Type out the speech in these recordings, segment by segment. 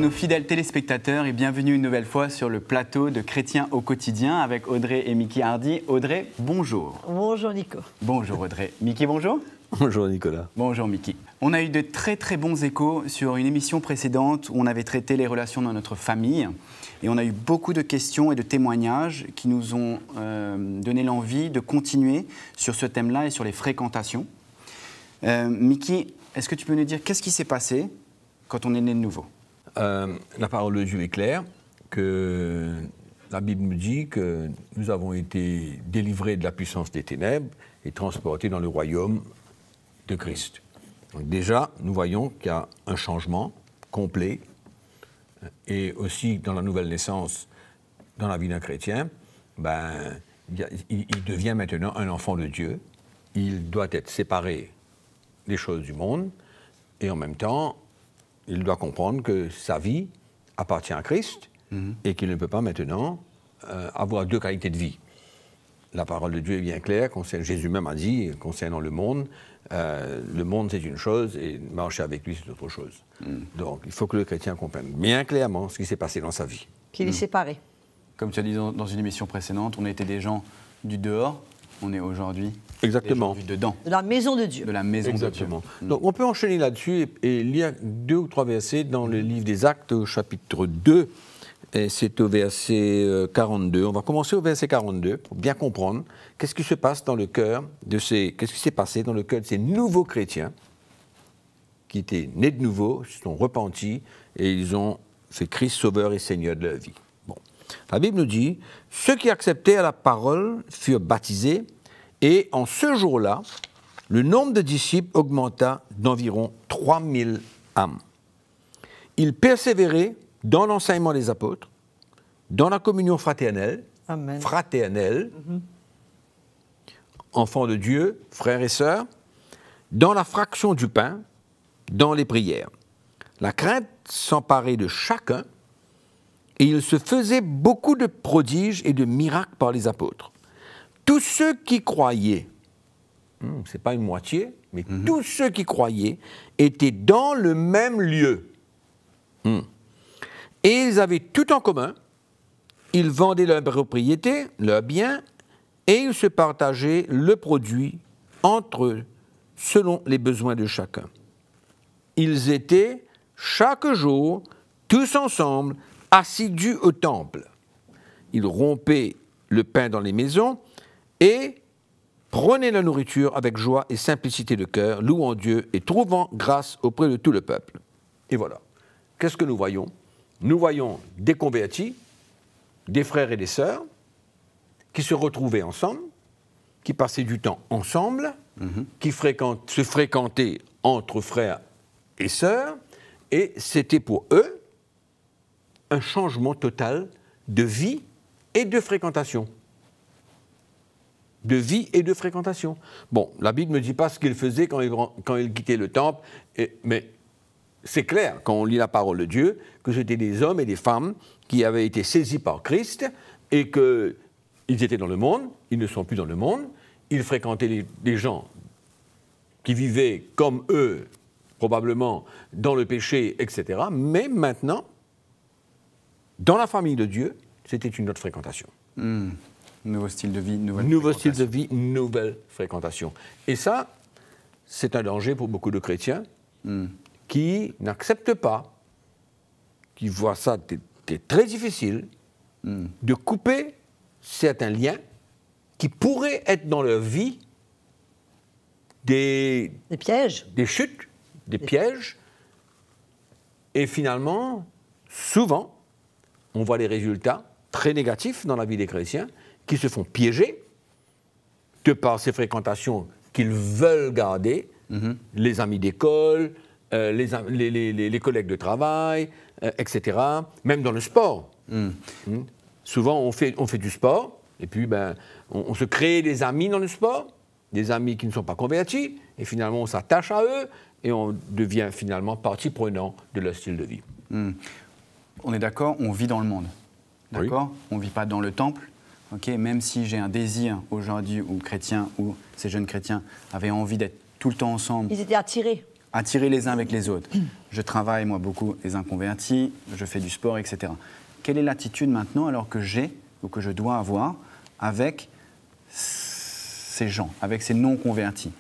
nos fidèles téléspectateurs et bienvenue une nouvelle fois sur le plateau de Chrétiens au quotidien avec Audrey et Mickey Hardy. Audrey, bonjour. Bonjour Nico. Bonjour Audrey. Mickey, bonjour. Bonjour Nicolas. Bonjour Mickey. On a eu de très très bons échos sur une émission précédente où on avait traité les relations dans notre famille et on a eu beaucoup de questions et de témoignages qui nous ont donné l'envie de continuer sur ce thème-là et sur les fréquentations. Mickey, est-ce que tu peux nous dire qu'est-ce qui s'est passé quand on est né de nouveau? La parole de Dieu est claire, que la Bible nous dit que nous avons été délivrés de la puissance des ténèbres et transportés dans le royaume de Christ. Donc déjà, nous voyons qu'il y a un changement complet et aussi dans la nouvelle naissance, dans la vie d'un chrétien, il devient maintenant un enfant de Dieu. Il doit être séparé des choses du monde et en même temps, il doit comprendre que sa vie appartient à Christ et qu'il ne peut pas maintenant avoir deux qualités de vie. La parole de Dieu est bien claire, Jésus même a dit, concernant le monde c'est une chose et marcher avec lui c'est autre chose. Donc il faut que le chrétien comprenne bien clairement ce qui s'est passé dans sa vie. Qu'il est séparé. Comme tu as dit dans une émission précédente, on était des gens du dehors, on est aujourd'hui Exactement. des gens du dedans. De la maison de Dieu. De la maison Exactement. de Dieu. Donc on peut enchaîner là-dessus et lire 2 ou 3 versets dans le livre des Actes au chapitre 2. Et c'est au verset 42. On va commencer au verset 42 pour bien comprendre qu'est-ce qui se passe dans le cœur qu'est-ce qui s'est passé dans le cœur de ces nouveaux chrétiens qui étaient nés de nouveau, se sont repentis et ils ont fait Christ sauveur et Seigneur de leur vie. Bon. La Bible nous dit, ceux qui acceptaient la parole furent baptisés et en ce jour-là, le nombre de disciples augmenta d'environ 3000 âmes. Ils persévéraient dans l'enseignement des apôtres, dans la communion fraternelle, enfants de Dieu, frères et sœurs, dans la fraction du pain, dans les prières. La crainte s'emparait de chacun et il se faisait beaucoup de prodiges et de miracles par les apôtres. Tous ceux qui croyaient, c'est pas une moitié, mais tous ceux qui croyaient étaient dans le même lieu. Et ils avaient tout en commun, ils vendaient leurs propriétés, leurs biens, et ils se partageaient le produit entre eux, selon les besoins de chacun. Ils étaient, chaque jour, tous ensemble, assidus au temple. Ils rompaient le pain dans les maisons et prenaient la nourriture avec joie et simplicité de cœur, louant Dieu et trouvant grâce auprès de tout le peuple. Et voilà. Qu'est-ce que nous voyons ? Nous voyons des convertis, des frères et des sœurs, qui se retrouvaient ensemble, qui passaient du temps ensemble, qui se fréquentaient entre frères et sœurs, et c'était pour eux un changement total de vie et de fréquentation. De vie et de fréquentation. Bon, la Bible ne dit pas ce qu'ils faisaient quand ils quittaient le temple, mais c'est clair, quand on lit la parole de Dieu, que c'était des hommes et des femmes qui avaient été saisis par Christ et qu'ils étaient dans le monde, ils ne sont plus dans le monde, ils fréquentaient des gens qui vivaient comme eux, probablement dans le péché, etc. Mais maintenant, dans la famille de Dieu, c'était une autre fréquentation. Nouveau style de vie, nouvelle fréquentation. Et ça, c'est un danger pour beaucoup de chrétiens qui n'acceptent pas, qui voient ça très difficile, de couper certains liens qui pourraient être dans leur vie des pièges, des chutes, des pièges. Et finalement, souvent, on voit des résultats très négatifs dans la vie des chrétiens qui se font piéger de par ces fréquentations qu'ils veulent garder, les amis d'école, les collègues de travail, etc., même dans le sport. Souvent, on fait du sport, et puis on se crée des amis dans le sport, des amis qui ne sont pas convertis, et finalement, on s'attache à eux, et on devient finalement partie prenante de leur style de vie. On est d'accord, on vit dans le monde. D'accord ? Oui. On ne vit pas dans le temple. Okay, même si j'ai un désir aujourd'hui, ou chrétiens, ou ces jeunes chrétiens avaient envie d'être tout le temps ensemble. Ils étaient attirés. Attirés les uns avec les autres. je travaille, moi, beaucoup les inconvertis, je fais du sport, etc. Quelle est l'attitude maintenant, alors que j'ai, ou que je dois avoir, avec ces gens, avec ces non-convertis?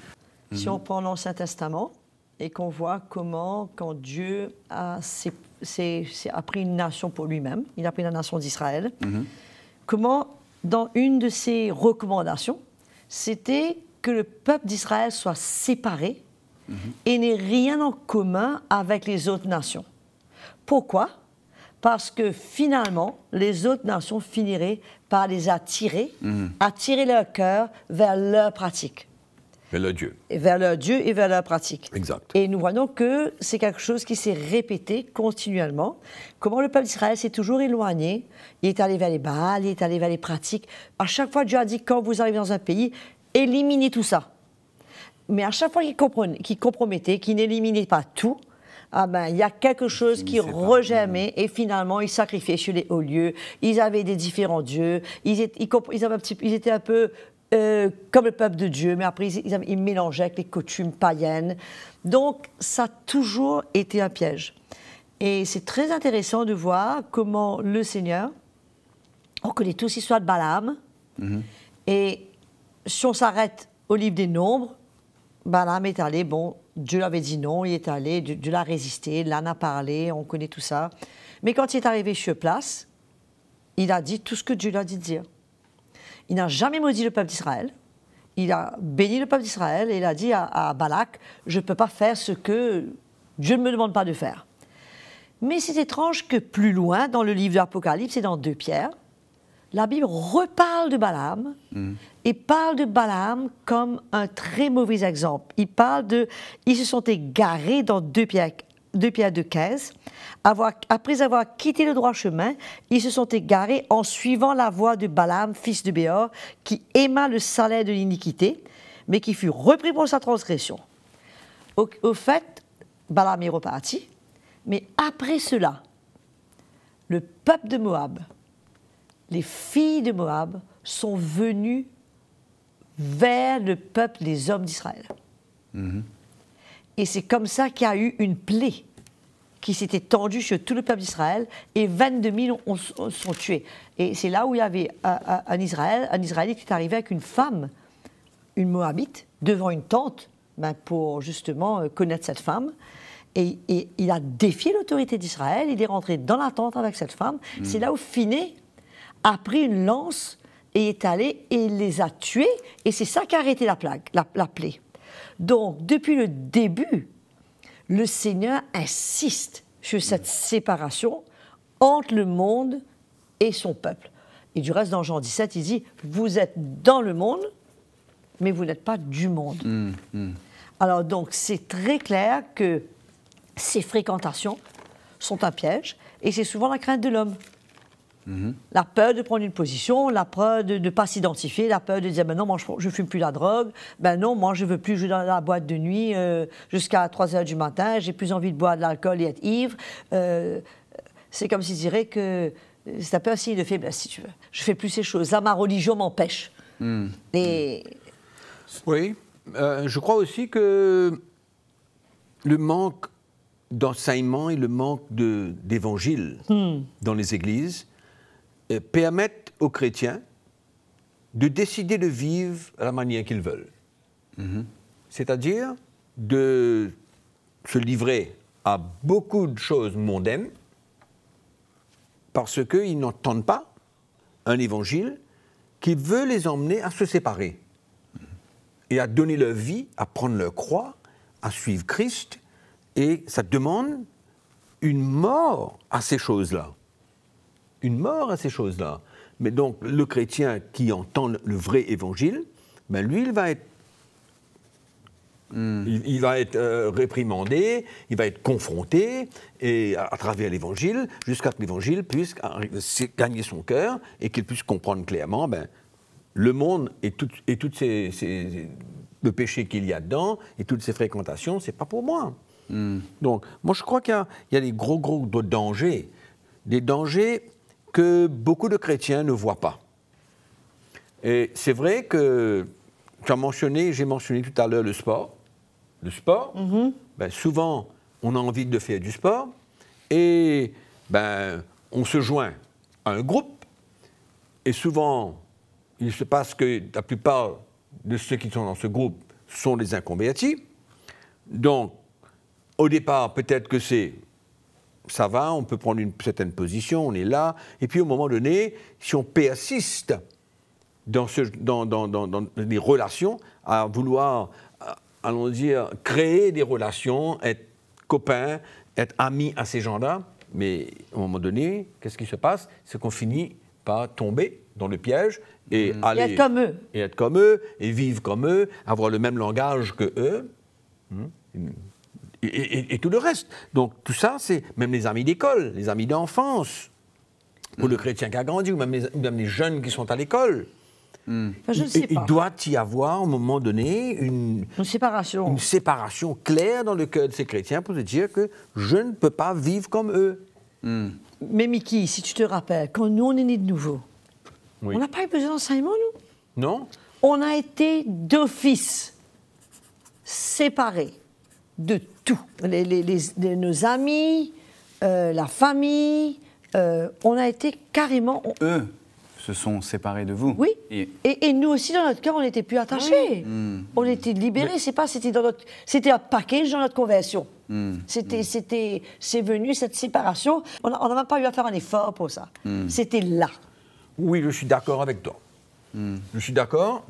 Si on prend l'Ancien Testament et qu'on voit comment, quand Dieu a pris une nation pour lui-même, il a pris la nation d'Israël, comment, dans une de ses recommandations, c'était que le peuple d'Israël soit séparé et n'ait rien en commun avec les autres nations. Pourquoi? Parce que finalement, les autres nations finiraient par les attirer leur cœur vers leur pratique. Vers leur Dieu. Et vers leur Dieu et vers leur pratique. Exact. Et nous voyons que c'est quelque chose qui s'est répété continuellement. Comment le peuple d'Israël s'est toujours éloigné. Il est allé vers les Baals, il est allé vers les pratiques. À chaque fois, Dieu a dit, quand vous arrivez dans un pays, éliminez tout ça. Mais à chaque fois qu'il compromettait, qu'il n'éliminait pas tout, ah ben, il y a quelque chose qui regermait et finalement, ils sacrifiaient sur les hauts lieux. Ils avaient des différents dieux. Ils étaient un peu comme le peuple de Dieu, mais après, ils mélangeaient avec les coutumes païennes. Donc, ça a toujours été un piège. Et c'est très intéressant de voir comment le Seigneur, on connaît tous l'histoire de Balaam, et si on s'arrête au livre des Nombres, Balaam est allé, bon, Dieu l'avait dit non, il est allé, Dieu l'a résisté, l'âne a parlé, on connaît tout ça. Mais quand il est arrivé sur place, il a dit tout ce que Dieu lui a dit de dire. Il n'a jamais maudit le peuple d'Israël. Il a béni le peuple d'Israël et il a dit à Balak, je ne peux pas faire ce que Dieu ne me demande pas de faire. Mais c'est étrange que plus loin, dans le livre de l'Apocalypse et dans 2 Pierre, la Bible reparle de Balaam et parle de Balaam comme un très mauvais exemple. Ils se sont égarés dans 2 Pierre 2,15. Après avoir quitté le droit chemin, ils se sont égarés en suivant la voie de Balaam, fils de Béor, qui aima le salaire de l'iniquité, mais qui fut repris pour sa transgression. Au fait, Balaam est reparti, mais après cela, le peuple de Moab, les filles de Moab, sont venues vers le peuple des hommes d'Israël. Et c'est comme ça qu'il y a eu une plaie qui s'était tendue sur tout le peuple d'Israël et 22 000 sont tués. Et c'est là où il y avait un Israélite qui est arrivé avec une femme, une Moabite, devant une tente pour justement connaître cette femme. Et il a défié l'autorité d'Israël, il est rentré dans la tente avec cette femme. C'est là où Phiné a pris une lance et est allé et les a tués. Et c'est ça qui a arrêté la plaie. Donc, depuis le début, le Seigneur insiste sur cette séparation entre le monde et son peuple. Et du reste, dans Jean 17, il dit, vous êtes dans le monde, mais vous n'êtes pas du monde. Alors donc, c'est très clair que ces fréquentations sont un piège, et c'est souvent la crainte de l'homme. La peur de prendre une position, la peur de ne pas s'identifier, la peur de dire ben non, moi je ne fume plus la drogue, ben non, moi je ne veux plus jouer dans la boîte de nuit jusqu'à 3 heures du matin, j'ai plus envie de boire de l'alcool et être ivre. C'est comme si je dirais que c'est un peu un signe de faiblesse, si tu veux. Je ne fais plus ces choses. Là, ma religion m'empêche. Et... Oui, je crois aussi que le manque d'enseignement et le manque d'évangile dans les églises permettent aux chrétiens de décider de vivre à la manière qu'ils veulent. C'est-à-dire de se livrer à beaucoup de choses mondaines parce qu'ils n'entendent pas un évangile qui veut les emmener à se séparer et à donner leur vie, à prendre leur croix, à suivre Christ. Et ça demande une mort à ces choses-là. Une mort à ces choses-là. Mais donc, le chrétien qui entend le vrai évangile, ben lui, il va être, il va être réprimandé, il va être confronté et à travers l'évangile, jusqu'à ce que l'évangile puisse gagner son cœur et qu'il puisse comprendre clairement ben, le monde et tout le péché qu'il y a dedans et toutes ces fréquentations, c'est pas pour moi. Donc, moi, je crois qu'il y a des gros dangers, des dangers que beaucoup de chrétiens ne voient pas. Et c'est vrai que j'ai mentionné tout à l'heure le sport. Le sport, ben, souvent, on a envie de faire du sport, et on se joint à un groupe, et souvent, il se passe que la plupart de ceux qui sont dans ce groupe sont des inconvertis. Donc, au départ, peut-être que ça va, on peut prendre une certaine position, on est là, et puis au moment donné, si on persiste dans les relations, à vouloir, allons dire, créer des relations, être copain, être ami à ces gens-là, mais à un moment donné, qu'est-ce qui se passe? C'est qu'on finit par tomber dans le piège et aller... Et être comme eux. Et être comme eux, et vivre comme eux, avoir le même langage que eux, et tout le reste. Donc tout ça, c'est même les amis d'école, les amis d'enfance, ou le chrétien qui a grandi, ou même les jeunes qui sont à l'école. Je ne sais pas. Il doit y avoir, à un moment donné, une séparation. Une séparation claire dans le cœur de ces chrétiens pour se dire que je ne peux pas vivre comme eux. Mais Mickey, si tu te rappelles, quand nous, on est nés de nouveau, on n'a pas eu besoin d'enseignement, nous. Non. On a été d'office séparés de tout. Nos amis, la famille, on a été carrément... Eux se sont séparés de vous. Oui, et nous aussi, dans notre cœur, on n'était plus attachés. On était libérés, c'était un package dans notre conversion. C'est venu, cette séparation. On n'a même pas eu à faire un effort pour ça. C'était là. Oui, je suis d'accord avec toi. Je suis d'accord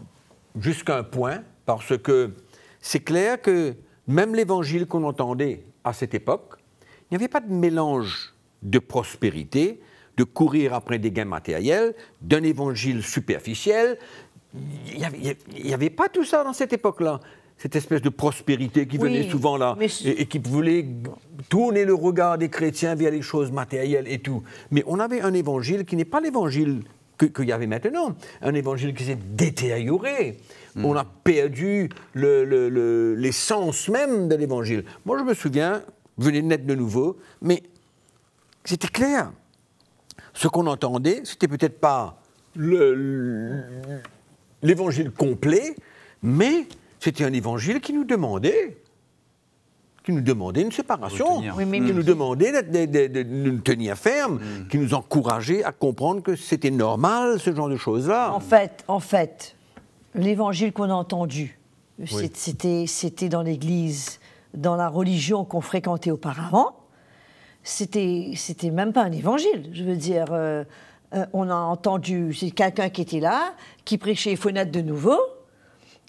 jusqu'à un point, parce que c'est clair que même l'évangile qu'on entendait à cette époque, il n'y avait pas de mélange de prospérité, de courir après des gains matériels, d'un évangile superficiel. Il n'y avait pas tout ça dans cette époque-là. Cette espèce de prospérité qui venait souvent là, et qui voulait tourner le regard des chrétiens vers les choses matérielles et tout. Mais on avait un évangile qui n'est pas l'évangile qu'il y avait maintenant, un évangile qui s'est détérioré. On a perdu l'essence même de l'évangile. Moi, je me souviens, je venais de naître de nouveau, mais c'était clair. Ce qu'on entendait, c'était peut-être pas l'évangile complet, mais c'était un évangile qui nous demandait une séparation, qui nous demandait de nous tenir ferme, qui nous encourageait à comprendre que c'était normal, ce genre de choses-là. En fait, l'évangile qu'on a entendu, c'était dans l'Église, dans la religion qu'on fréquentait auparavant. C'était même pas un évangile. Je veux dire, on a entendu, c'est quelqu'un qui était là, qui prêchait, il faut naître de nouveau.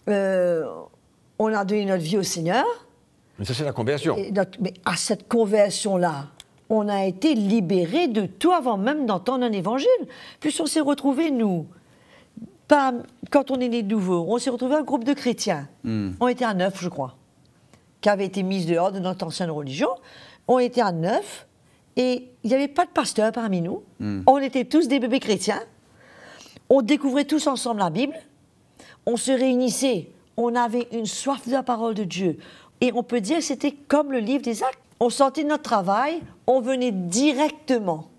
On a donné notre vie au Seigneur. Mais ça, c'est la conversion. Mais à cette conversion-là, on a été libérés de tout avant même d'entendre un évangile. Puis on s'est retrouvés, nous, quand on est né de nouveau, on s'est retrouvés un groupe de chrétiens. On était à 9, je crois, qui avaient été mis dehors de notre ancienne religion. On était à 9, et il n'y avait pas de pasteur parmi nous. On était tous des bébés chrétiens. On découvrait tous ensemble la Bible. On se réunissait. On avait une soif de la parole de Dieu. Et on peut dire que c'était comme le livre des Actes. On sortait de notre travail, on venait directement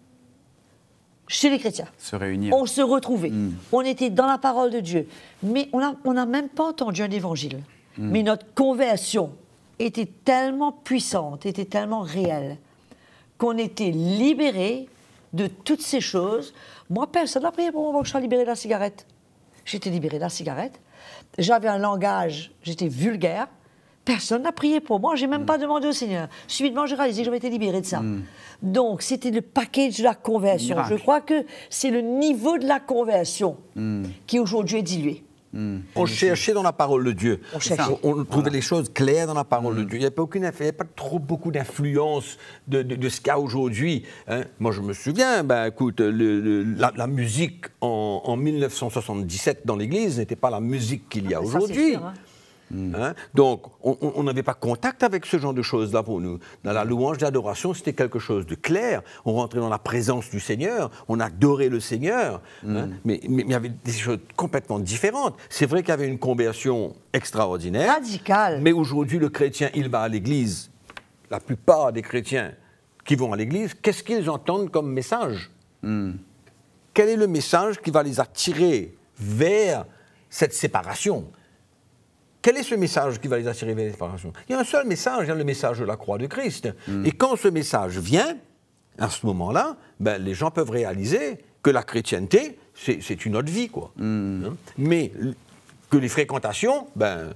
chez les chrétiens. Se réunir. On se retrouvait. On était dans la parole de Dieu. Mais on n'a même pas entendu un évangile. Mais notre conversion était tellement puissante, était tellement réelle, qu'on était libérés de toutes ces choses. Moi, personne n'a prié pour moi avant que je sois libérée de la cigarette. J'étais libérée de la cigarette. J'avais un langage, j'étais vulgaire. Personne n'a prié pour moi, je n'ai même pas demandé au Seigneur. Subitement, j'ai réalisé que j'avais été libérée de ça. Donc, c'était le package de la conversion. Miracle. Je crois que c'est le niveau de la conversion qui aujourd'hui est dilué. On cherchait dans la parole de Dieu. On trouvait les choses claires dans la parole de Dieu. Il n'y avait pas trop beaucoup d'influence de ce qu'il y a aujourd'hui. Hein. Moi, je me souviens, écoute, la musique en 1977 dans l'Église n'était pas la musique qu'il y a aujourd'hui. Ça, c'est sûr, hein. Hein? Donc, on n'avait pas contact avec ce genre de choses-là pour nous. Dans la louange d'adoration, c'était quelque chose de clair. On rentrait dans la présence du Seigneur, on adorait le Seigneur. Hein? Mais il y avait des choses complètement différentes. C'est vrai qu'il y avait une conversion extraordinaire. Radicale. Mais aujourd'hui, le chrétien, il va à l'église. La plupart des chrétiens qui vont à l'église, qu'est-ce qu'ils entendent comme message? Quel est le message qui va les attirer vers cette séparation? quel est ce message qui va les attirer vers la séparation? Il y a un seul message, le message de la croix de Christ. Et quand ce message vient, à ce moment-là, ben, les gens peuvent réaliser que la chrétienté, c'est une autre vie, quoi. Hein? Mais que les fréquentations, ben,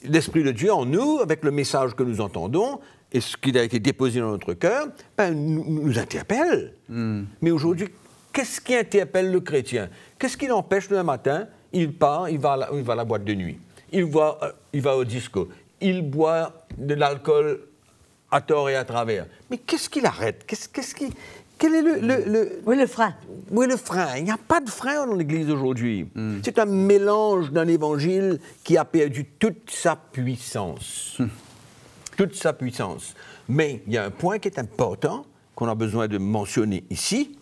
l'Esprit de Dieu en nous, avec le message que nous entendons, et ce qui a été déposé dans notre cœur, ben, nous interpelle. Mais aujourd'hui, qu'est-ce qui interpelle le chrétien? Qu'est-ce qui l'empêche le matin? Il part, il va à la boîte de nuit. Il va au disco. Il boit de l'alcool à tort et à travers. Mais qu'est-ce qui l'arrête? Quel est Oui, le frein. Où est le frein? Il n'y a pas de frein dans l'Église aujourd'hui. C'est un mélange d'un évangile qui a perdu toute sa puissance. Toute sa puissance. Mais il y a un point qui est important, qu'on a besoin de mentionner ici,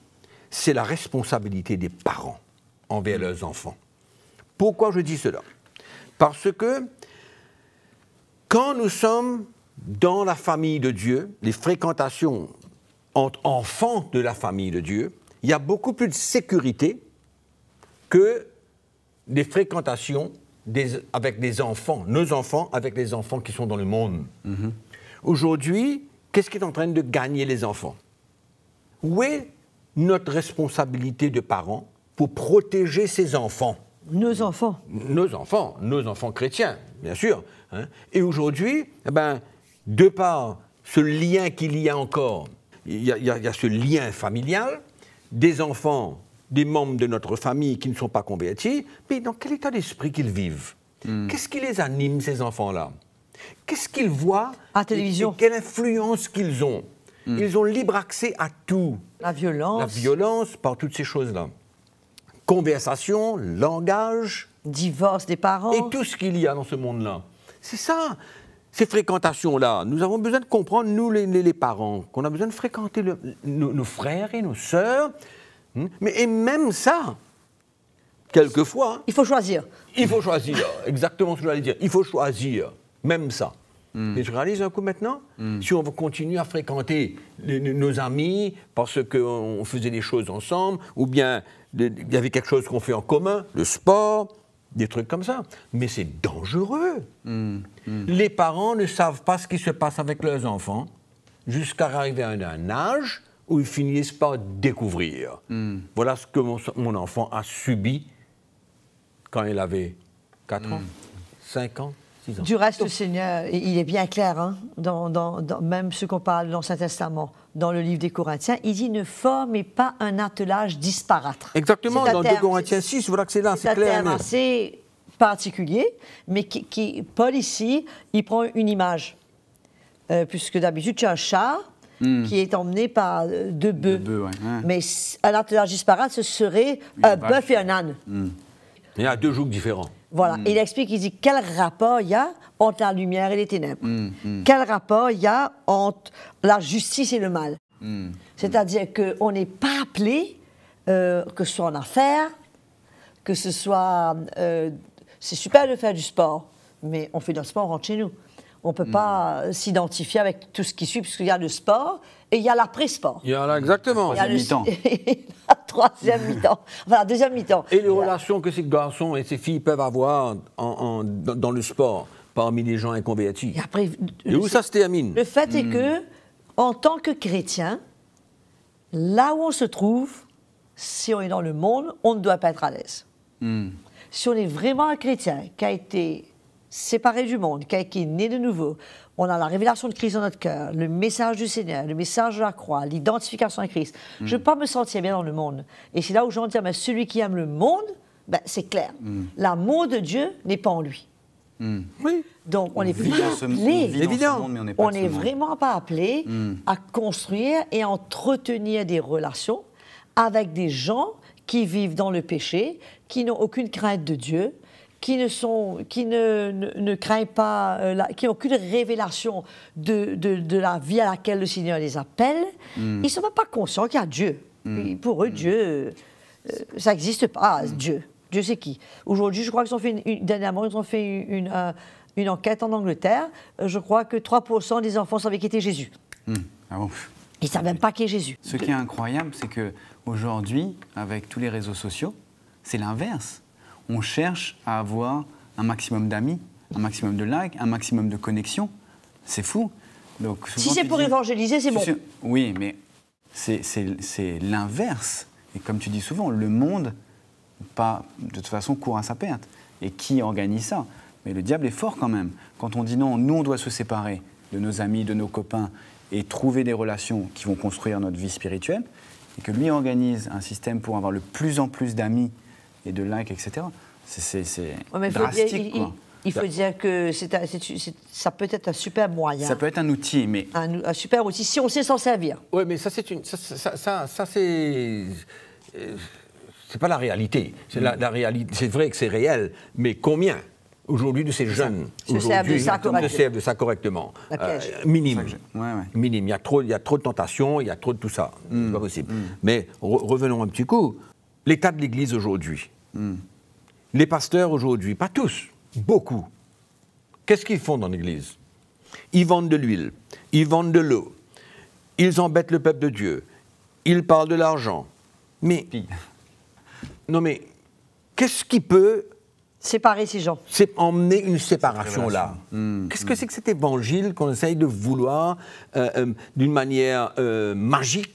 c'est la responsabilité des parents envers leurs enfants. Pourquoi je dis cela? Parce que quand nous sommes dans la famille de Dieu, les fréquentations entre enfants de la famille de Dieu, il y a beaucoup plus de sécurité que des fréquentations avec des enfants, nos enfants avec les enfants qui sont dans le monde. Aujourd'hui, qu'est-ce qui est en train de gagner les enfants? Où est notre responsabilité de parents pour protéger ces enfants? Nos enfants. Nos enfants chrétiens, bien sûr. Hein. Et aujourd'hui, eh ben, de par ce lien qu'il y a encore, il y a ce lien familial, des enfants, des membres de notre famille qui ne sont pas convertis, mais dans quel état d'esprit qu'ils vivent? Qu'est-ce qui les anime, ces enfants-là? Qu'est-ce qu'ils voient? À la télévision. Et quelle influence qu'ils ont? Ils ont libre accès à tout. La violence. La violence par toutes ces choses-là. Conversation, langage. Divorce des parents. Et tout ce qu'il y a dans ce monde-là. C'est ça, ces fréquentations-là. Nous avons besoin de comprendre, nous les parents, qu'on a besoin de fréquenter nos frères et nos sœurs. Et même ça, quelquefois... Il faut choisir. Il faut choisir, exactement ce que j'allais dire. Il faut choisir, même ça. Et je réalise un coup maintenant, si on veut continuer à fréquenter nos amis parce qu'on faisait des choses ensemble, ou bien il y avait quelque chose qu'on fait en commun, le sport, des trucs comme ça. Mais c'est dangereux. Les parents ne savent pas ce qui se passe avec leurs enfants jusqu'à arriver à un âge où ils finissent par découvrir. Voilà ce que mon enfant a subi quand il avait 4 ans, 5 ans. Du reste, le Seigneur, il est bien clair, hein, dans même ce qu'on parle dans l'Ancien Testament, dans le livre des Corinthiens, il dit « Ne formez pas un attelage disparate ». Exactement, dans 2 Corinthiens 6, voilà que c'est là, c'est clair. C'est un terme assez particulier, mais Paul ici, il prend une image. Puisque d'habitude, tu as un chat qui est emmené par 2 bœufs. Ouais. Mais un attelage disparate, ce serait un bœuf et un âne. Il y a 2 jougs différents. Voilà, il explique, il dit quel rapport il y a entre la lumière et les ténèbres. Quel rapport il y a entre la justice et le mal. C'est-à-dire qu'on n'est pas appelé, que ce soit en affaires, que ce soit... c'est super de faire du sport, mais on fait du sport, on rentre chez nous. On ne peut pas s'identifier avec tout ce qui suit, puisqu'il y a le sport et il y a l'après-sport. Il y en a exactement. Il y a mi-temps. la 3e mi-temps. Enfin, la 2e mi-temps. Et les relations que ces garçons et ces filles peuvent avoir dans le sport, parmi les gens inconvertis. Et après, et où ça se termine? Le fait est que, en tant que chrétien, là où on se trouve, si on est dans le monde, on ne doit pas être à l'aise. Si on est vraiment un chrétien qui a été séparé du monde, qui est né de nouveau, on a la révélation de Christ dans notre cœur, le message du Seigneur, le message de la croix, l'identification à Christ. Je ne peux pas me sentir bien dans le monde. Et c'est là où j'en dis, mais celui qui aime le monde, ben, c'est clair. L'amour de Dieu n'est pas en lui. Oui. Donc, on n'est pas appelé, on n'est vraiment pas appelé à construire et à entretenir des relations avec des gens qui vivent dans le péché, qui n'ont aucune crainte de Dieu, qui ne craignent pas, qui n'ont aucune révélation de la vie à laquelle le Seigneur les appelle. Ils ne sont même pas conscients qu'il y a Dieu. Pour eux, Dieu, ça n'existe pas, Dieu. Dieu, c'est qui? Aujourd'hui, je crois qu'ils ont fait dernièrement, ils ont fait une enquête en Angleterre. Je crois que 3% des enfants savaient qui était Jésus. Ah bon? Ils ne savent même pas qui est Jésus. Ce qui est incroyable, c'est qu'aujourd'hui, avec tous les réseaux sociaux, c'est l'inverse. On cherche à avoir un maximum d'amis, un maximum de likes, un maximum de connexions. C'est fou. Donc, si c'est pour évangéliser, c'est bon. Oui, mais c'est l'inverse. Et comme tu dis souvent, le monde, de toute façon, court à sa perte. Et qui organise ça? Mais le diable est fort quand même. Quand on dit non, nous, on doit se séparer de nos amis, de nos copains, et trouver des relations qui vont construire notre vie spirituelle, et que lui organise un système pour avoir le plus en plus d'amis et de likes, etc., c'est drastique, quoi. Il faut dire que ça peut être un super moyen. Ça peut être un outil, mais... Un super outil, si on sait s'en servir. Oui, mais ça, c'est pas la réalité. La réalité. C'est vrai que c'est réel, mais combien aujourd'hui de ces jeunes se servent de ça correctement? Minime. Minime. Il y a trop de tentations, il y a trop de tout ça. C'est pas possible. Mais revenons un petit coup. L'état de l'Église aujourd'hui. Les pasteurs aujourd'hui, pas tous, beaucoup. Qu'est-ce qu'ils font dans l'Église? Ils vendent de l'huile, ils vendent de l'eau, ils embêtent le peuple de Dieu, ils parlent de l'argent. Mais, non mais, qu'est-ce qui peut séparer ces gens? C'est emmener une séparation là. Qu'est-ce que c'est que cet évangile qu'on essaye de vouloir d'une manière magique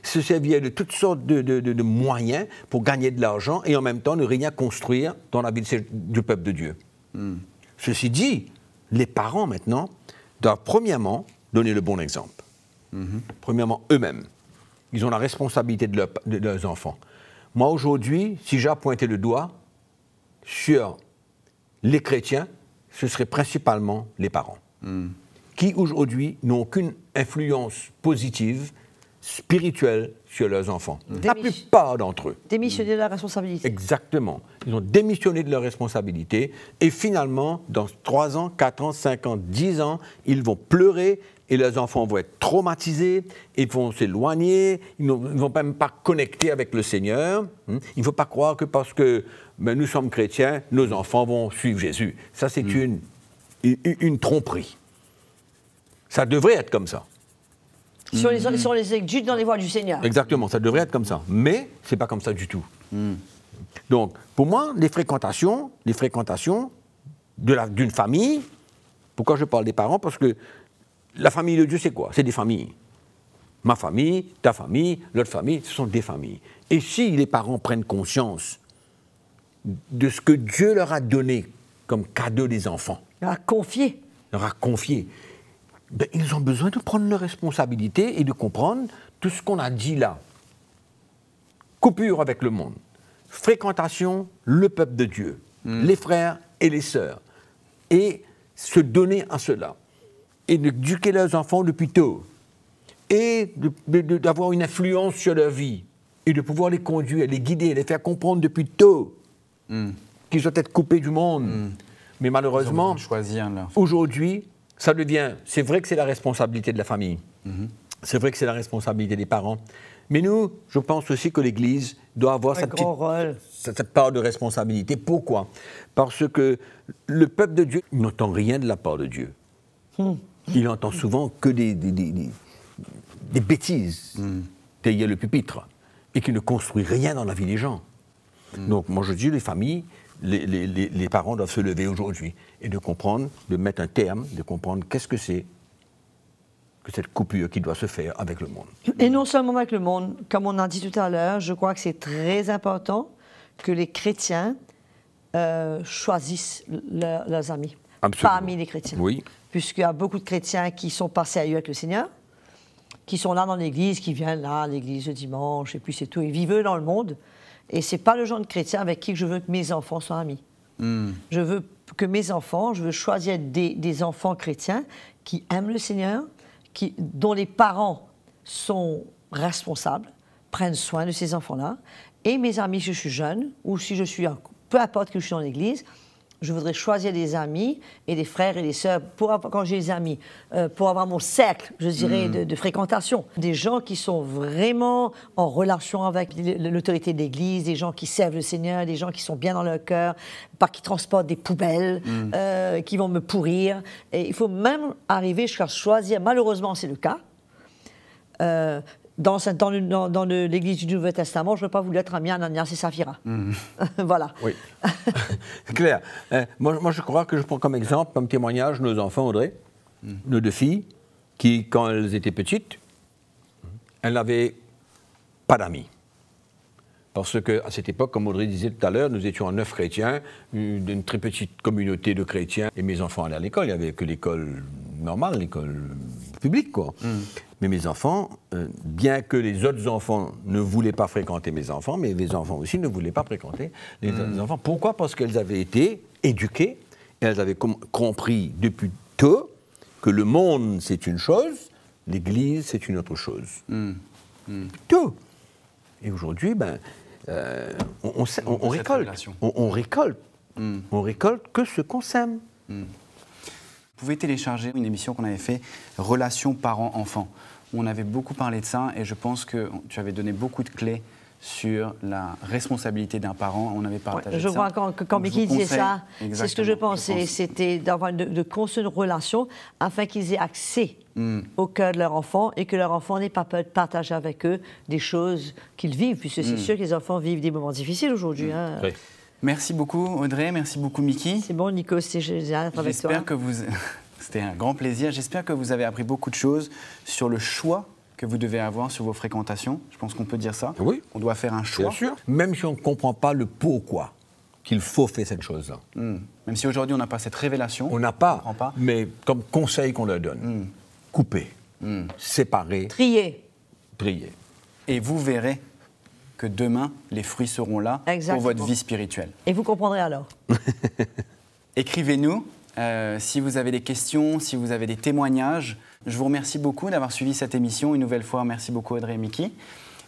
se servir de toutes sortes de moyens pour gagner de l'argent et en même temps ne rien construire dans la vie du peuple de Dieu. Ceci dit, les parents maintenant doivent premièrement donner le bon exemple. Premièrement, eux-mêmes. Ils ont la responsabilité de leurs enfants. Moi aujourd'hui, si j'ai à pointer le doigt sur les chrétiens, ce serait principalement les parents, qui aujourd'hui n'ont aucune influence positive, spirituelle sur leurs enfants. La plupart d'entre eux. Démissionner de leur responsabilité. Exactement. Ils ont démissionné de leur responsabilité et finalement, dans 3 ans, 4 ans, 5 ans, 10 ans, ils vont pleurer et leurs enfants vont être traumatisés, ils vont s'éloigner, ils ne vont même pas connecter avec le Seigneur. Il ne faut pas croire que parce que nous sommes chrétiens, nos enfants vont suivre Jésus. Ça, c'est une tromperie. Ça devrait être comme ça. Si on les exécute dans les voies du Seigneur. Exactement, ça devrait être comme ça. Mais ce n'est pas comme ça du tout. Donc, pour moi, les fréquentations d'une famille, pourquoi je parle des parents? Parce que la famille de Dieu, c'est quoi? C'est des familles. Ma famille, ta famille, l'autre famille, ce sont des familles. Et si les parents prennent conscience de ce que Dieu leur a donné comme cadeau des enfants, leur a confié, ben, ils ont besoin de prendre leurs responsabilités et de comprendre tout ce qu'on a dit là. Coupure avec le monde, fréquentation, le peuple de Dieu, les frères et les sœurs, et se donner à cela, et d'éduquer leurs enfants depuis tôt, et d'avoir une influence sur leur vie, et de pouvoir les conduire, les guider, les faire comprendre depuis tôt qu'ils doivent être coupés du monde. Mais malheureusement, aujourd'hui, ça devient, c'est vrai que c'est la responsabilité de la famille, c'est vrai que c'est la responsabilité des parents, mais nous, je pense aussi que l'Église doit avoir cette part de responsabilité. Pourquoi? Parce que le peuple de Dieu n'entend rien de la part de Dieu. Il entend souvent que des bêtises derrière le pupitre et qui ne construit rien dans la vie des gens. Donc moi je dis, les familles, les parents doivent se lever aujourd'hui et de comprendre, de mettre un terme, de comprendre qu'est-ce que c'est que cette coupure qui doit se faire avec le monde. Et non seulement avec le monde, comme on a dit tout à l'heure, je crois que c'est très important que les chrétiens choisissent leurs amis. Absolument. Parmi les chrétiens. Oui. Puisqu'il y a beaucoup de chrétiens qui sont pas sérieux avec le Seigneur, qui sont là dans l'église, qui viennent là à l'église le dimanche, et puis c'est tout. Ils vivent dans le monde. Et c'est pas le genre de chrétien avec qui je veux que mes enfants soient amis. Je veux que mes enfants, je veux choisir des enfants chrétiens qui aiment le Seigneur, dont les parents sont responsables, prennent soin de ces enfants-là. Et mes amis, si je suis jeune, ou si je suis, peu importe que je suis dans l'église, je voudrais choisir des amis et des frères et des sœurs, quand j'ai des amis, pour avoir mon cercle, je dirais, de fréquentation. Des gens qui sont vraiment en relation avec l'autorité de l'Église, des gens qui servent le Seigneur, des gens qui sont bien dans leur cœur, pas qui transportent des poubelles, qui vont me pourrir. Et il faut même arriver jusqu'à choisir, malheureusement c'est le cas, dans l'Église du Nouveau Testament, je ne veux pas vous l'être Ami, Ananias et Saphira. Voilà. Oui. Claire. Moi, je crois que je prends comme exemple, comme témoignage, nos enfants, Audrey, nos 2 filles, qui, quand elles étaient petites, elles n'avaient pas d'amis. Parce qu'à cette époque, comme Audrey disait tout à l'heure, nous étions 9 chrétiens, d'une très petite communauté de chrétiens, et mes enfants allaient à l'école. Il n'y avait que l'école normale, l'école publique, quoi. Mais mes enfants, bien que les autres enfants ne voulaient pas fréquenter mes enfants, mais mes enfants aussi ne voulaient pas fréquenter les autres enfants. Pourquoi? Parce qu'elles avaient été éduquées, et elles avaient compris depuis tôt que le monde, c'est une chose, l'Église, c'est une autre chose. Tout. Et aujourd'hui, on récolte. On récolte que ce qu'on sème. Vous pouvez télécharger une émission qu'on avait fait, Relations parents-enfants. On avait beaucoup parlé de ça et je pense que tu avais donné beaucoup de clés sur la responsabilité d'un parent. On avait partagé ça. Je vois quand Mickey disait ça, c'est ce que je pensais, c'était d'avoir de construire une relation afin qu'ils aient accès au cœur de leur enfant et que leur enfant n'ait pas peur de partager avec eux des choses qu'ils vivent, puisque c'est sûr que les enfants vivent des moments difficiles aujourd'hui. Hein. Oui. Merci beaucoup Audrey, merci beaucoup Mickey. C'est bon Nico, c'est génial avec toi. J'espère que c'était un grand plaisir. J'espère que vous avez appris beaucoup de choses sur le choix que vous devez avoir sur vos fréquentations. Je pense qu'on peut dire ça. Oui. On doit faire un choix. Bien sûr. Même si on ne comprend pas le pourquoi qu'il faut faire cette chose-là. Même si aujourd'hui on n'a pas cette révélation. On n'a pas, mais comme conseil qu'on leur donne, couper, séparer, Trier. prier. Et vous verrez que demain, les fruits seront là pour votre vie spirituelle. Et vous comprendrez alors. Écrivez-nous si vous avez des questions, si vous avez des témoignages. Je vous remercie beaucoup d'avoir suivi cette émission. Une nouvelle fois, merci beaucoup Audrey et Mickey.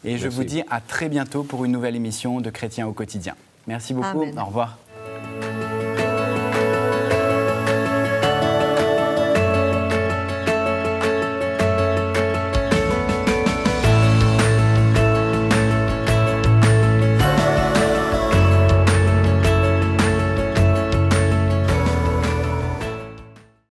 Et je vous dis à très bientôt pour une nouvelle émission de Chrétiens au quotidien. Merci beaucoup. Amen. Au revoir.